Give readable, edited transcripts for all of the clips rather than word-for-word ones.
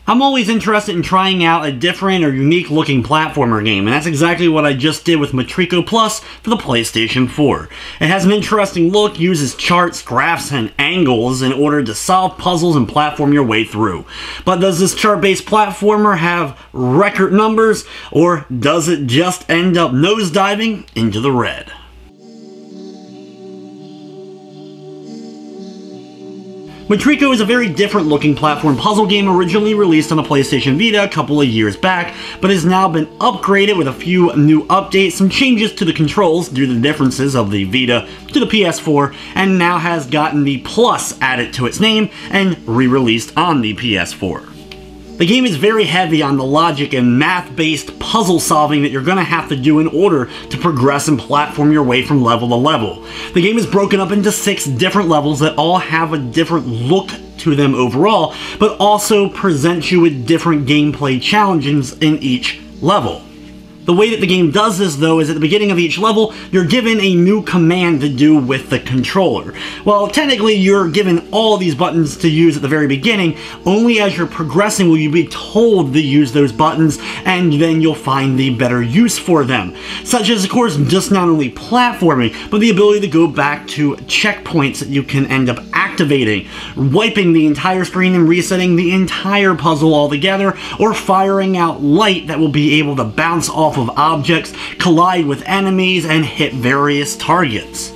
I'm always interested in trying out a different or unique looking platformer game, and that's exactly what I just did with Metrico Plus for the PlayStation 4. It has an interesting look, uses charts, graphs, and angles in order to solve puzzles and platform your way through. But does this chart-based platformer have record numbers, or does it just end up nosediving into the red? Metrico is a very different looking platform puzzle game originally released on the PlayStation Vita a couple of years back, but has now been upgraded with a few new updates, some changes to the controls due to the differences of the Vita to the PS4, and now has gotten the Plus added to its name and re-released on the PS4. The game is very heavy on the logic and math-based puzzle solving that you're going to have to do in order to progress and platform your way from level to level. The game is broken up into 6 different levels that all have a different look to them overall, but also present you with different gameplay challenges in each level. The way that the game does this, though, is at the beginning of each level, you're given a new command to do with the controller. Well, technically, you're given all these buttons to use at the very beginning. Only as you're progressing will you be told to use those buttons, and then you'll find the better use for them. Such as, of course, just not only platforming, but the ability to go back to checkpoints that you can end up activating, wiping the entire screen and resetting the entire puzzle altogether, or firing out light that will be able to bounce off of objects, collide with enemies, and hit various targets.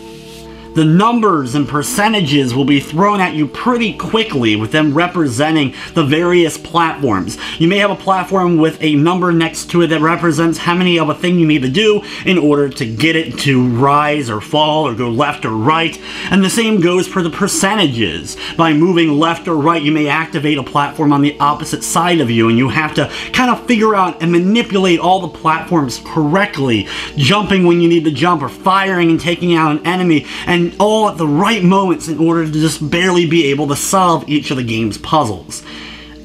The numbers and percentages will be thrown at you pretty quickly, with them representing the various platforms. You may have a platform with a number next to it that represents how many of a thing you need to do in order to get it to rise or fall or go left or right, and the same goes for the percentages. By moving left or right, you may activate a platform on the opposite side of you, and you have to kind of figure out and manipulate all the platforms correctly, jumping when you need to jump, or firing and taking out an enemy, and all at the right moments in order to just barely be able to solve each of the game's puzzles.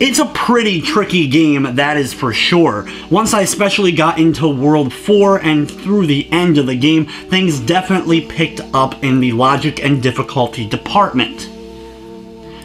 It's a pretty tricky game, that is for sure. Once I especially got into World 4 and through the end of the game, things definitely picked up in the logic and difficulty department.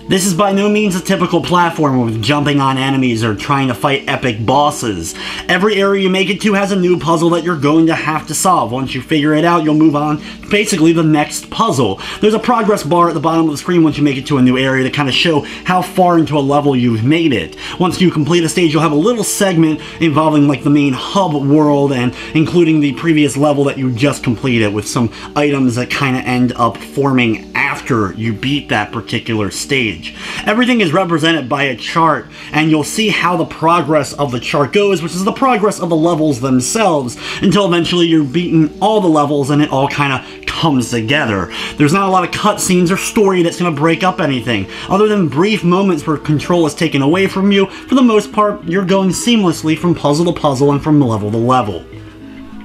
This is by no means a typical platformer with jumping on enemies or trying to fight epic bosses. Every area you make it to has a new puzzle that you're going to have to solve. Once you figure it out, you'll move on to basically the next puzzle. There's a progress bar at the bottom of the screen once you make it to a new area to kind of show how far into a level you've made it. Once you complete a stage, you'll have a little segment involving like the main hub world and including the previous level that you just completed, with some items that kind of end up forming after you beat that particular stage. Everything is represented by a chart, and you'll see how the progress of the chart goes, which is the progress of the levels themselves, until eventually you're beating all the levels and it all kind of comes together. There's not a lot of cutscenes or story that's going to break up anything, other than brief moments where control is taken away from you. For the most part, you're going seamlessly from puzzle to puzzle and from level to level.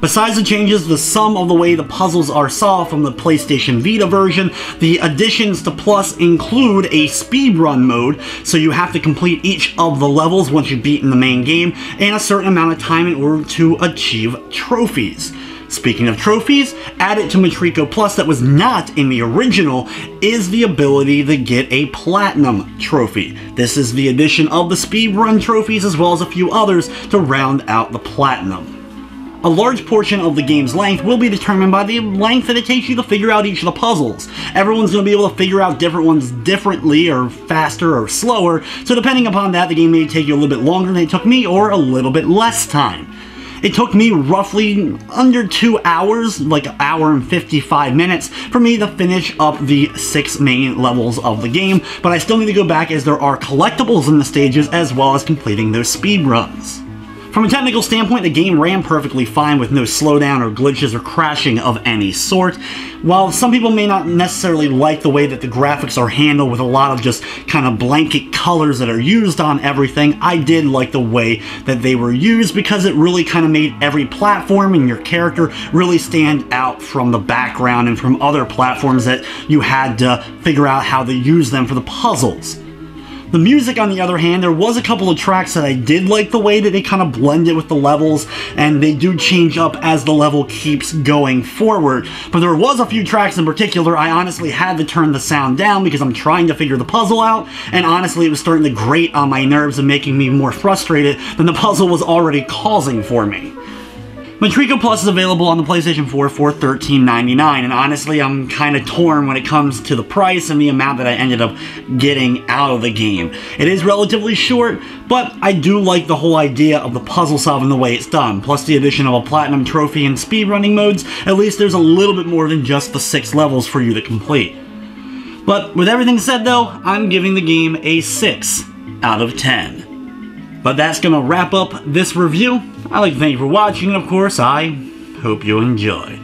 Besides the changes, the sum of the way the puzzles are solved from the PlayStation Vita version, the additions to Plus include a speedrun mode, so you have to complete each of the levels once you've beaten the main game, and a certain amount of time in order to achieve trophies. Speaking of trophies, added to Metrico Plus that was not in the original is the ability to get a Platinum trophy. This is the addition of the speedrun trophies as well as a few others to round out the Platinum. A large portion of the game's length will be determined by the length that it takes you to figure out each of the puzzles. Everyone's going to be able to figure out different ones differently, or faster or slower, so depending upon that, the game may take you a little bit longer than it took me, or a little bit less time. It took me roughly under 2 hours, like an hour and 55 minutes, for me to finish up the 6 main levels of the game, but I still need to go back as there are collectibles in the stages as well as completing those speedruns. From a technical standpoint, the game ran perfectly fine with no slowdown or glitches or crashing of any sort. While some people may not necessarily like the way that the graphics are handled with a lot of just kind of blanket colors that are used on everything, I did like the way that they were used because it really kind of made every platform and your character really stand out from the background and from other platforms that you had to figure out how to use them for the puzzles. The music, on the other hand, there was a couple of tracks that I did like the way that they kind of blended with the levels, and they do change up as the level keeps going forward. But there was a few tracks in particular I honestly had to turn the sound down because I'm trying to figure the puzzle out, and honestly it was starting to grate on my nerves and making me more frustrated than the puzzle was already causing for me. Metrico Plus is available on the PlayStation 4 for $13.99, and honestly I'm kind of torn when it comes to the price and the amount that I ended up getting out of the game. It is relatively short, but I do like the whole idea of the puzzle solving the way it's done, plus the addition of a platinum trophy and speedrunning modes. At least there's a little bit more than just the 6 levels for you to complete. But with everything said though, I'm giving the game a 6 out of 10. But that's gonna wrap up this review. I'd like to thank you for watching, and of course, I hope you enjoyed.